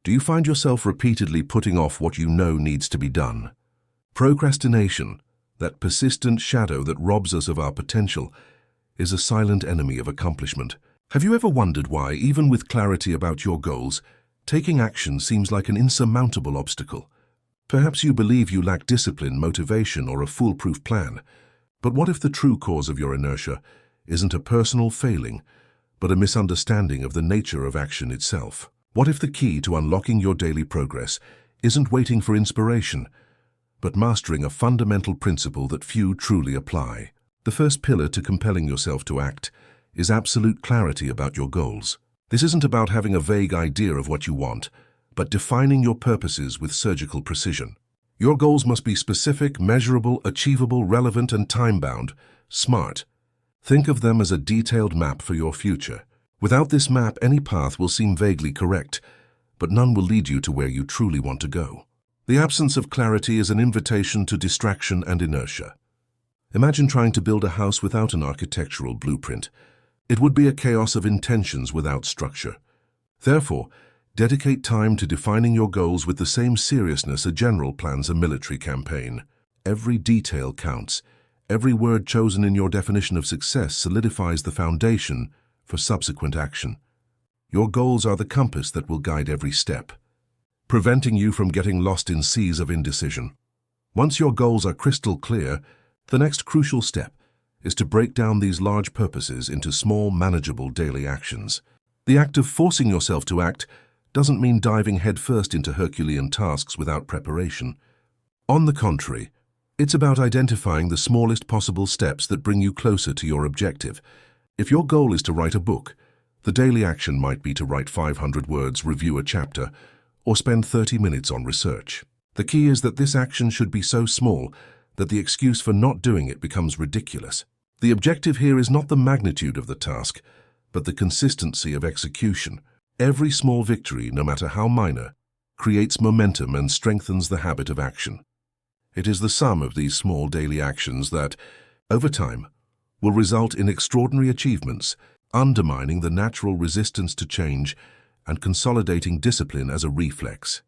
Do you find yourself repeatedly putting off what you know needs to be done? Procrastination, that persistent shadow that robs us of our potential, is a silent enemy of accomplishment. Have you ever wondered why, even with clarity about your goals, taking action seems like an insurmountable obstacle? Perhaps you believe you lack discipline, motivation, or a foolproof plan. But what if the true cause of your inertia isn't a personal failing, but a misunderstanding of the nature of action itself? What if the key to unlocking your daily progress isn't waiting for inspiration, but mastering a fundamental principle that few truly apply? The first pillar to compelling yourself to act is absolute clarity about your goals. This isn't about having a vague idea of what you want, but defining your purposes with surgical precision. Your goals must be specific, measurable, achievable, relevant, and time-bound. SMART. Think of them as a detailed map for your future. Without this map, any path will seem vaguely correct, but none will lead you to where you truly want to go. The absence of clarity is an invitation to distraction and inertia. Imagine trying to build a house without an architectural blueprint. It would be a chaos of intentions without structure. Therefore, dedicate time to defining your goals with the same seriousness a general plans a military campaign. Every detail counts. Every word chosen in your definition of success solidifies the foundation for subsequent action. Your goals are the compass that will guide every step, preventing you from getting lost in seas of indecision. Once your goals are crystal clear, the next crucial step is to break down these large purposes into small, manageable daily actions. The act of forcing yourself to act doesn't mean diving headfirst into Herculean tasks without preparation. On the contrary, it's about identifying the smallest possible steps that bring you closer to your objective. If your goal is to write a book, the daily action might be to write 500 words, review a chapter, or spend 30 minutes on research. The key is that this action should be so small that the excuse for not doing it becomes ridiculous. The objective here is not the magnitude of the task, but the consistency of execution. Every small victory, no matter how minor, creates momentum and strengthens the habit of action. It is the sum of these small daily actions that, over time, will result in extraordinary achievements, undermining the natural resistance to change and consolidating discipline as a reflex.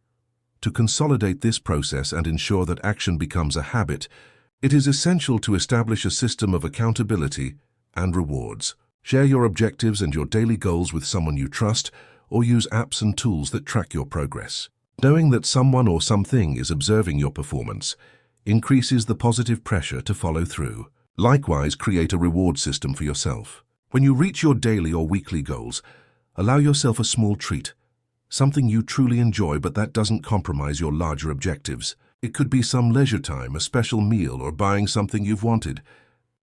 To consolidate this process and ensure that action becomes a habit, it is essential to establish a system of accountability and rewards. Share your objectives and your daily goals with someone you trust, or use apps and tools that track your progress. Knowing that someone or something is observing your performance increases the positive pressure to follow through. Likewise, create a reward system for yourself. When you reach your daily or weekly goals, allow yourself a small treat, something you truly enjoy but that doesn't compromise your larger objectives. It could be some leisure time, a special meal, or buying something you've wanted.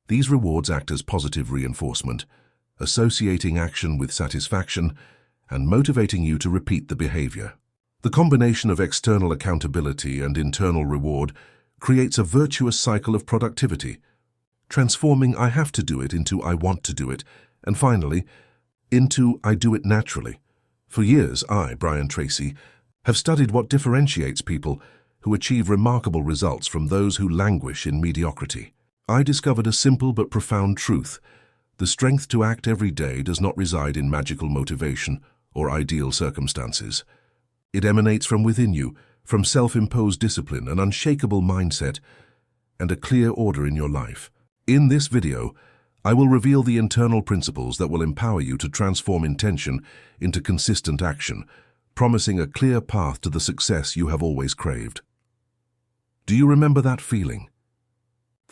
These rewards act as positive reinforcement, associating action with satisfaction and motivating you to repeat the behavior. The combination of external accountability and internal reward creates a virtuous cycle of productivity, transforming "I have to do it" into "I want to do it," and finally, into "I do it naturally." For years, I, Brian Tracy, have studied what differentiates people who achieve remarkable results from those who languish in mediocrity. I discovered a simple but profound truth. The strength to act every day does not reside in magical motivation or ideal circumstances. It emanates from within you, from self-imposed discipline, an unshakable mindset, and a clear order in your life. In this video, I will reveal the internal principles that will empower you to transform intention into consistent action, promising a clear path to the success you have always craved. Do you remember that feeling?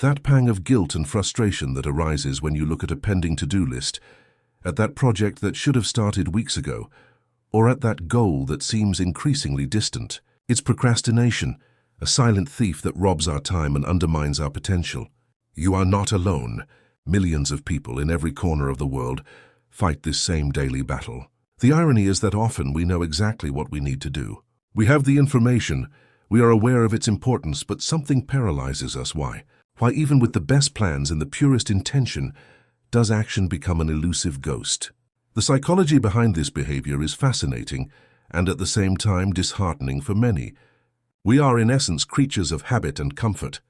That pang of guilt and frustration that arises when you look at a pending to-do list, at that project that should have started weeks ago, or at that goal that seems increasingly distant. It's procrastination, a silent thief that robs our time and undermines our potential. You are not alone. Millions of people in every corner of the world fight this same daily battle. The irony is that often we know exactly what we need to do. We have the information, we are aware of its importance, but something paralyzes us. Why? Why even with the best plans and the purest intention, does action become an elusive ghost? The psychology behind this behavior is fascinating and at the same time disheartening for many. We are in essence creatures of habit and comfort.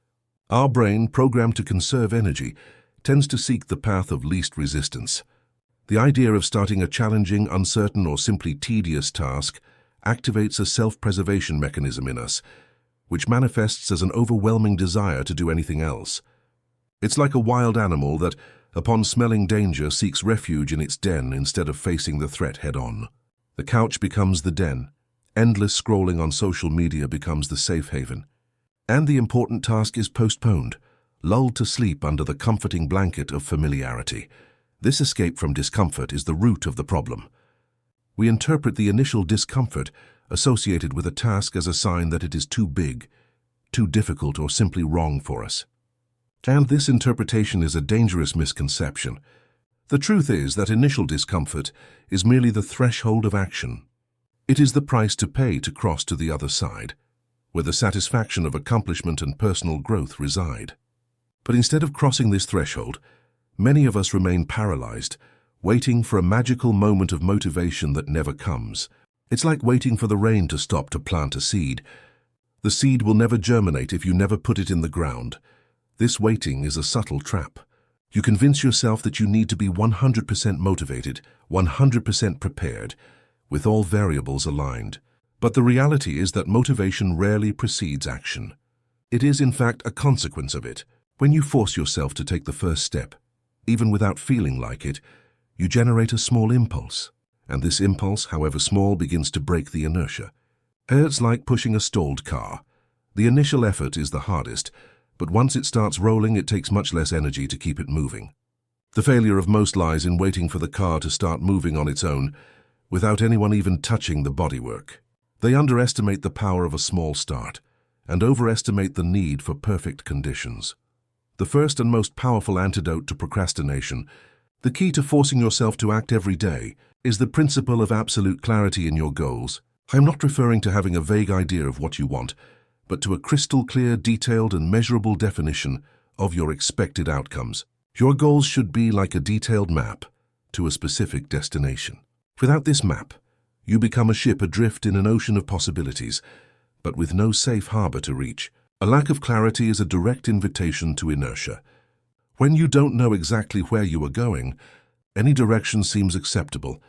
Our brain, programmed to conserve energy, tends to seek the path of least resistance. The idea of starting a challenging, uncertain, or simply tedious task activates a self-preservation mechanism in us, which manifests as an overwhelming desire to do anything else. It's like a wild animal that, upon smelling danger, seeks refuge in its den instead of facing the threat head-on. The couch becomes the den, endless scrolling on social media becomes the safe haven, and the important task is postponed, lulled to sleep under the comforting blanket of familiarity. This escape from discomfort is the root of the problem. We interpret the initial discomfort associated with a task as a sign that it is too big, too difficult, or simply wrong for us. And this interpretation is a dangerous misconception. The truth is that initial discomfort is merely the threshold of action. It is the price to pay to cross to the other side, where the satisfaction of accomplishment and personal growth reside. But instead of crossing this threshold, many of us remain paralyzed, waiting for a magical moment of motivation that never comes. It's like waiting for the rain to stop to plant a seed. The seed will never germinate if you never put it in the ground. This waiting is a subtle trap. You convince yourself that you need to be 100% motivated, 100% prepared, with all variables aligned. But the reality is that motivation rarely precedes action. It is, in fact, a consequence of it. When you force yourself to take the first step, even without feeling like it, you generate a small impulse. And this impulse, however small, begins to break the inertia. It's like pushing a stalled car. The initial effort is the hardest, but once it starts rolling, it takes much less energy to keep it moving. The failure of most lies in waiting for the car to start moving on its own, without anyone even touching the bodywork. They underestimate the power of a small start, and overestimate the need for perfect conditions. The first and most powerful antidote to procrastination, the key to forcing yourself to act every day, is the principle of absolute clarity in your goals. I am not referring to having a vague idea of what you want, but to a crystal clear, detailed, and measurable definition of your expected outcomes. Your goals should be like a detailed map to a specific destination. Without this map, you become a ship adrift in an ocean of possibilities, but with no safe harbor to reach. A lack of clarity is a direct invitation to inertia. When you don't know exactly where you are going, any direction seems acceptable,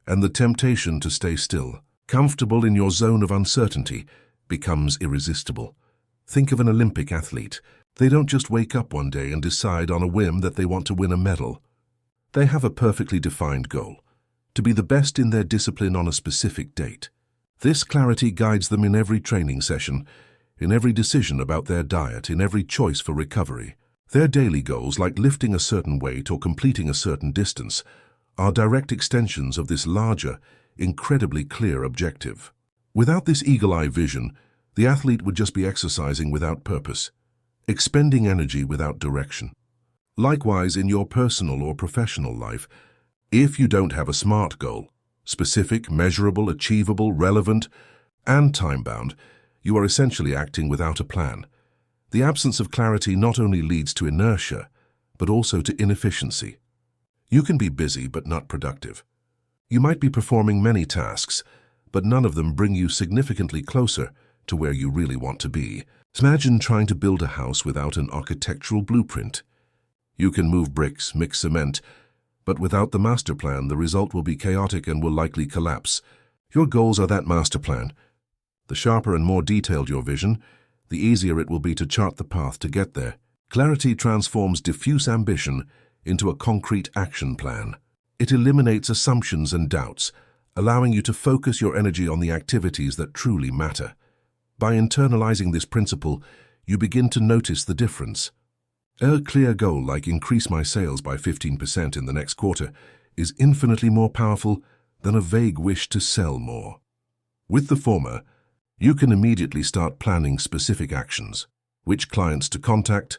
and the temptation to stay still, comfortable in your zone of uncertainty, becomes irresistible. Think of an Olympic athlete. They don't just wake up one day and decide on a whim that they want to win a medal. They have a perfectly defined goal, to be the best in their discipline on a specific date. This clarity guides them in every training session, in every decision about their diet, in every choice for recovery. Their daily goals, like lifting a certain weight or completing a certain distance, are direct extensions of this larger, incredibly clear objective. Without this eagle-eye vision, the athlete would just be exercising without purpose, expending energy without direction. Likewise, in your personal or professional life, if you don't have a SMART goal, specific, measurable, achievable, relevant, and time-bound, you are essentially acting without a plan. The absence of clarity not only leads to inertia, but also to inefficiency. You can be busy but not productive. You might be performing many tasks, but none of them bring you significantly closer to where you really want to be. Imagine trying to build a house without an architectural blueprint. You can move bricks, mix cement, but without the master plan, the result will be chaotic and will likely collapse. Your goals are that master plan. The sharper and more detailed your vision, the easier it will be to chart the path to get there. Clarity transforms diffuse ambition into a concrete action plan. It eliminates assumptions and doubts, allowing you to focus your energy on the activities that truly matter. By internalizing this principle, you begin to notice the difference. A clear goal like increase my sales by 15% in the next quarter is infinitely more powerful than a vague wish to sell more. With the former, you can immediately start planning specific actions, which clients to contact,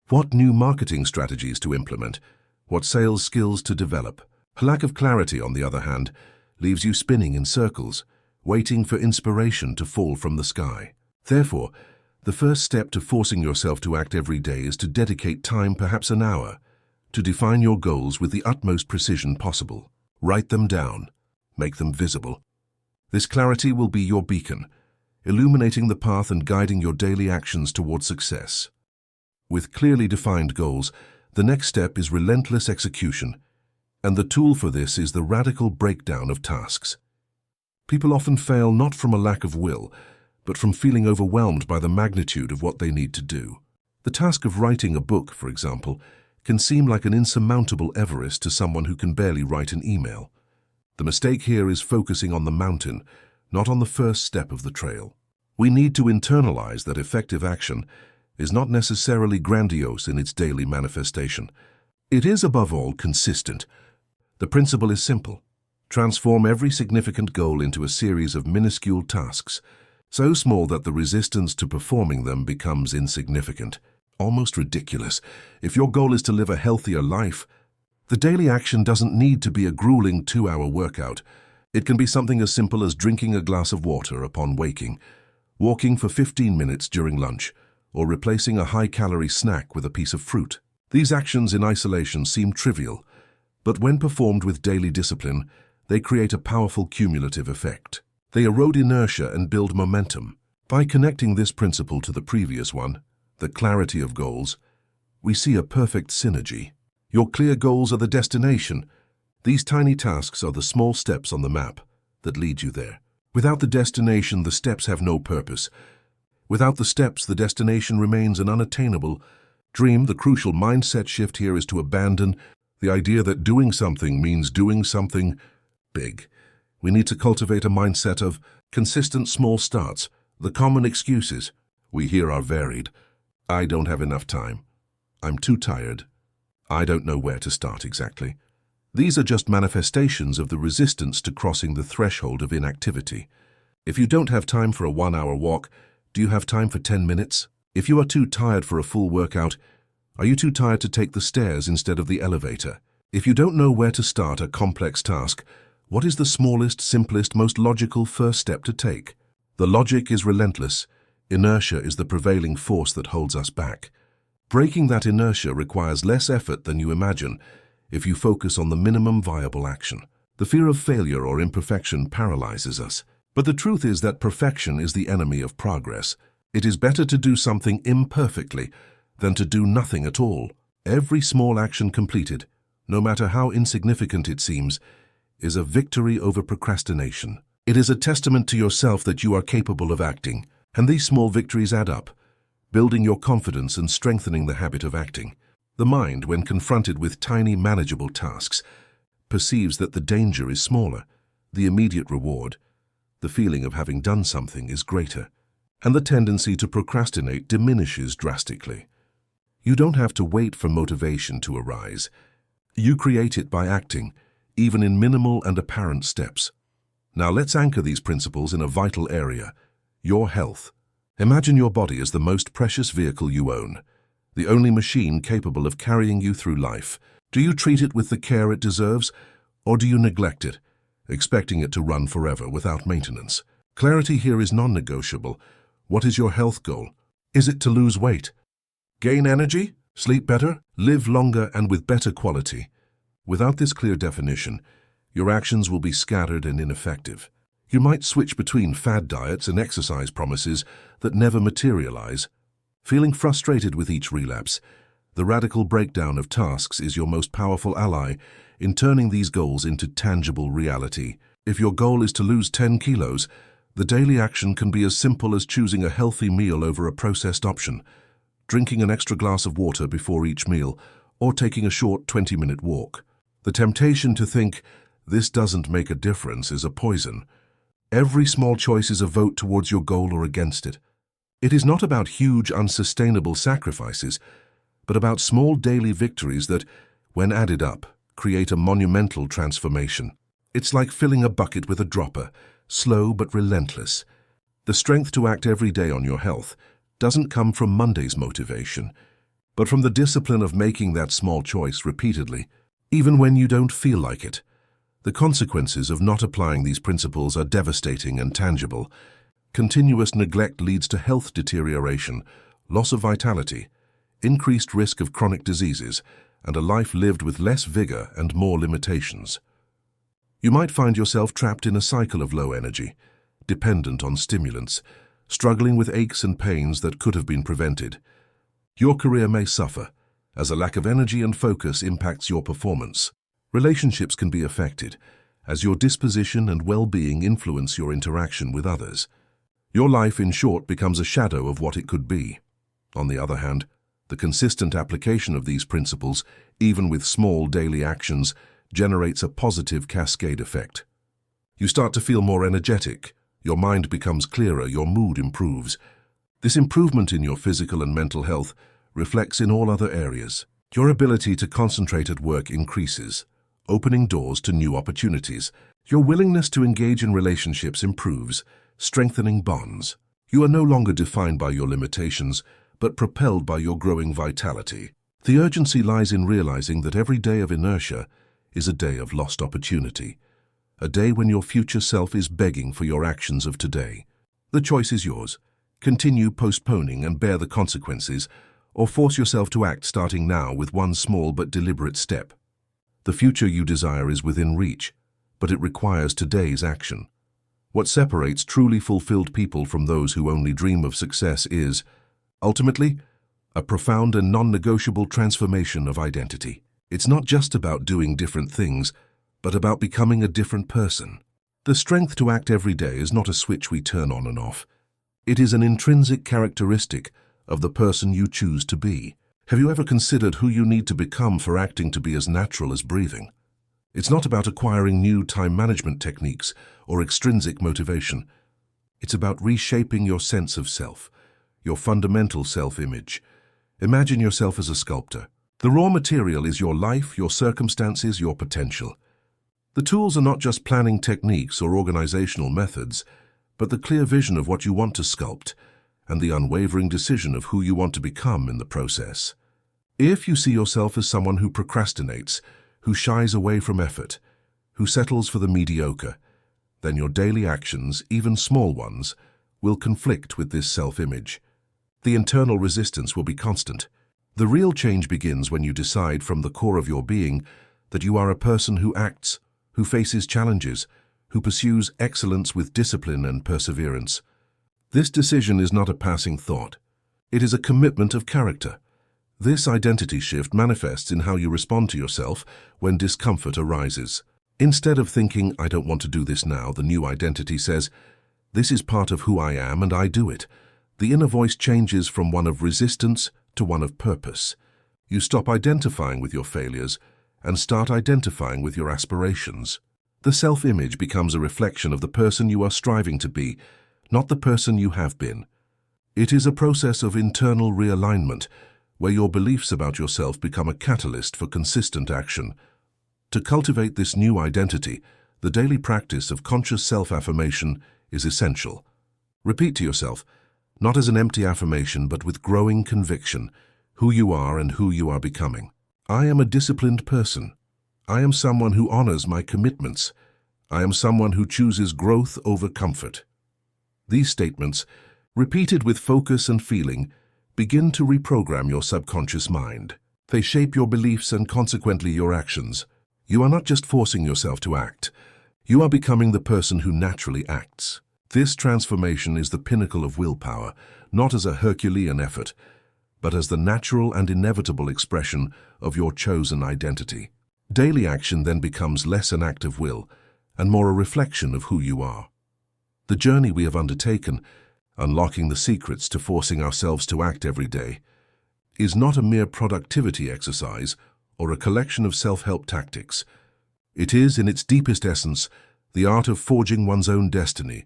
what new marketing strategies to implement, what sales skills to develop. A lack of clarity, on the other hand, leaves you spinning in circles, waiting for inspiration to fall from the sky. Therefore, the first step to forcing yourself to act every day is to dedicate time, perhaps an hour, to define your goals with the utmost precision possible. Write them down, make them visible. This clarity will be your beacon, illuminating the path and guiding your daily actions toward success. With clearly defined goals, the next step is relentless execution, and the tool for this is the radical breakdown of tasks. People often fail not from a lack of will, but from feeling overwhelmed by the magnitude of what they need to do. The task of writing a book, for example, can seem like an insurmountable Everest to someone who can barely write an email. The mistake here is focusing on the mountain, not on the first step of the trail. We need to internalize that effective action is not necessarily grandiose in its daily manifestation. It is, above all, consistent. The principle is simple. Transform every significant goal into a series of minuscule tasks, so small that the resistance to performing them becomes insignificant, almost ridiculous. If your goal is to live a healthier life, the daily action doesn't need to be a grueling 2-hour workout. It can be something as simple as drinking a glass of water upon waking, walking for 15 minutes during lunch, or replacing a high-calorie snack with a piece of fruit. These actions in isolation seem trivial, but when performed with daily discipline, they create a powerful cumulative effect. They erode inertia and build momentum. By connecting this principle to the previous one, the clarity of goals, we see a perfect synergy. Your clear goals are the destination. These tiny tasks are the small steps on the map that lead you there. Without the destination, the steps have no purpose. Without the steps, the destination remains an unattainable dream. The crucial mindset shift here is to abandon the idea that doing something means doing something big. We need to cultivate a mindset of consistent small starts. The common excuses we hear are varied. I don't have enough time. I'm too tired. I don't know where to start exactly. These are just manifestations of the resistance to crossing the threshold of inactivity. If you don't have time for a 1-hour walk, do you have time for 10 minutes? If you are too tired for a full workout, are you too tired to take the stairs instead of the elevator? If you don't know where to start a complex task, what is the smallest, simplest, most logical first step to take? The logic is relentless. Inertia is the prevailing force that holds us back. Breaking that inertia requires less effort than you imagine if you focus on the minimum viable action. The fear of failure or imperfection paralyzes us. But the truth is that perfection is the enemy of progress. It is better to do something imperfectly than to do nothing at all. Every small action completed, no matter how insignificant it seems, is a victory over procrastination. It is a testament to yourself that you are capable of acting, and these small victories add up, building your confidence and strengthening the habit of acting. The mind, when confronted with tiny, manageable tasks, perceives that the danger is smaller, the immediate reward, the feeling of having done something, is greater, and the tendency to procrastinate diminishes drastically. You don't have to wait for motivation to arise. You create it by acting, even in minimal and apparent steps. Now let's anchor these principles in a vital area, your health. Imagine your body as the most precious vehicle you own, the only machine capable of carrying you through life. Do you treat it with the care it deserves, or do you neglect it, expecting it to run forever without maintenance? Clarity here is non-negotiable. What is your health goal? Is it to lose weight, gain energy, sleep better, live longer and with better quality? Without this clear definition, your actions will be scattered and ineffective. You might switch between fad diets and exercise promises that never materialize. Feeling frustrated with each relapse, the radical breakdown of tasks is your most powerful ally in turning these goals into tangible reality. If your goal is to lose 10 kilos, the daily action can be as simple as choosing a healthy meal over a processed option, drinking an extra glass of water before each meal, or taking a short 20-minute walk. The temptation to think, this doesn't make a difference, is a poison. Every small choice is a vote towards your goal or against it. It is not about huge, unsustainable sacrifices, but about small daily victories that, when added up, create a monumental transformation. It's like filling a bucket with a dropper, slow but relentless. The strength to act every day on your health doesn't come from Monday's motivation, but from the discipline of making that small choice repeatedly, even when you don't feel like it. The consequences of not applying these principles are devastating and tangible. Continuous neglect leads to health deterioration, loss of vitality, increased risk of chronic diseases, and a life lived with less vigor and more limitations. You might find yourself trapped in a cycle of low energy, dependent on stimulants, struggling with aches and pains that could have been prevented. Your career may suffer, as a lack of energy and focus impacts your performance. Relationships can be affected, as your disposition and well-being influence your interaction with others. Your life, in short, becomes a shadow of what it could be. On the other hand, the consistent application of these principles, even with small daily actions, generates a positive cascade effect. You start to feel more energetic, your mind becomes clearer, your mood improves. This improvement in your physical and mental health reflects in all other areas. Your ability to concentrate at work increases, opening doors to new opportunities. Your willingness to engage in relationships improves, strengthening bonds. You are no longer defined by your limitations, but propelled by your growing vitality. The urgency lies in realizing that every day of inertia is a day of lost opportunity, a day when your future self is begging for your actions of today. The choice is yours. Continue postponing and bear the consequences, or force yourself to act starting now with one small but deliberate step. The future you desire is within reach, but it requires today's action. What separates truly fulfilled people from those who only dream of success is, ultimately, a profound and non-negotiable transformation of identity. It's not just about doing different things, but about becoming a different person. The strength to act every day is not a switch we turn on and off. It is an intrinsic characteristic of the person you choose to be. Have you ever considered who you need to become for acting to be as natural as breathing? It's not about acquiring new time management techniques or extrinsic motivation. It's about reshaping your sense of self, your fundamental self-image. Imagine yourself as a sculptor. The raw material is your life, your circumstances, your potential. The tools are not just planning techniques or organizational methods, but the clear vision of what you want to sculpt and the unwavering decision of who you want to become in the process. If you see yourself as someone who procrastinates, who shies away from effort, who settles for the mediocre, then your daily actions, even small ones, will conflict with this self-image. The internal resistance will be constant. The real change begins when you decide from the core of your being that you are a person who acts, who faces challenges, who pursues excellence with discipline and perseverance. This decision is not a passing thought. It is a commitment of character. This identity shift manifests in how you respond to yourself when discomfort arises. Instead of thinking, "I don't want to do this now," the new identity says, "This is part of who I am and I do it." The inner voice changes from one of resistance to one of purpose. You stop identifying with your failures and start identifying with your aspirations. The self-image becomes a reflection of the person you are striving to be, not the person you have been. It is a process of internal realignment, where your beliefs about yourself become a catalyst for consistent action. To cultivate this new identity, the daily practice of conscious self-affirmation is essential. Repeat to yourself, not as an empty affirmation but with growing conviction, who you are and who you are becoming. I am a disciplined person. I am someone who honors my commitments. I am someone who chooses growth over comfort. These statements, repeated with focus and feeling, begin to reprogram your subconscious mind. They shape your beliefs and consequently your actions. You are not just forcing yourself to act. You are becoming the person who naturally acts. This transformation is the pinnacle of willpower, not as a Herculean effort, but as the natural and inevitable expression of your chosen identity. Daily action then becomes less an act of will and more a reflection of who you are. The journey we have undertaken, unlocking the secrets to forcing ourselves to act every day, is not a mere productivity exercise or a collection of self-help tactics. It is, in its deepest essence, the art of forging one's own destiny,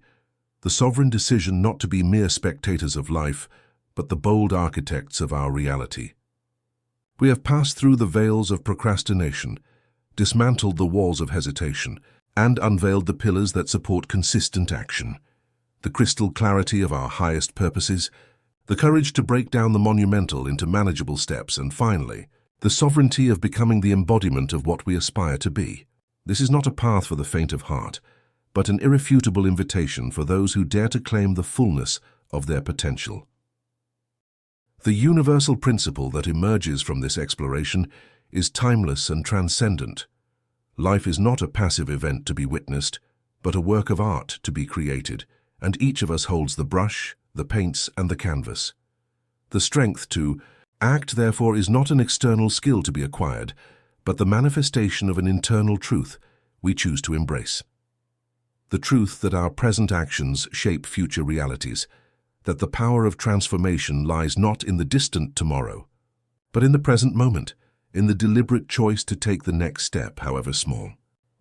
the sovereign decision not to be mere spectators of life, but the bold architects of our reality. We have passed through the veils of procrastination, dismantled the walls of hesitation, and unveiled the pillars that support consistent action. The crystal clarity of our highest purposes, the courage to break down the monumental into manageable steps, and finally, the sovereignty of becoming the embodiment of what we aspire to be. This is not a path for the faint of heart, but an irrefutable invitation for those who dare to claim the fullness of their potential. The universal principle that emerges from this exploration is timeless and transcendent. Life is not a passive event to be witnessed, but a work of art to be created, and each of us holds the brush, the paints, and the canvas. The strength to act, therefore, is not an external skill to be acquired, but the manifestation of an internal truth, we choose to embrace. The truth that our present actions shape future realities, that the power of transformation lies not in the distant tomorrow, but in the present moment, in the deliberate choice to take the next step, however small.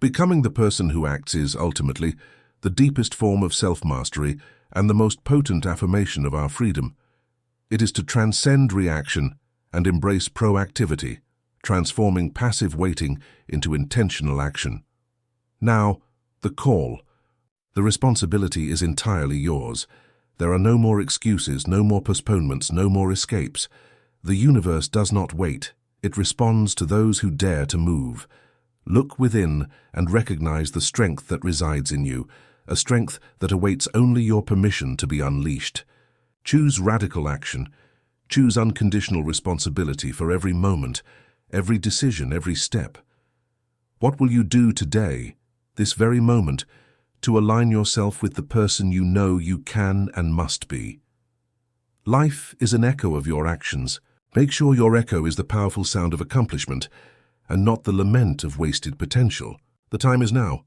Becoming the person who acts is, ultimately, the deepest form of self-mastery and the most potent affirmation of our freedom. It is to transcend reaction and embrace proactivity, transforming passive waiting into intentional action. Now, the call. The responsibility is entirely yours. There are no more excuses, no more postponements, no more escapes. The universe does not wait. It responds to those who dare to move. Look within and recognize the strength that resides in you, a strength that awaits only your permission to be unleashed. Choose radical action. Choose unconditional responsibility for every moment, every decision, every step. What will you do today, this very moment, to align yourself with the person you know you can and must be? Life is an echo of your actions. Make sure your echo is the powerful sound of accomplishment and not the lament of wasted potential. The time is now.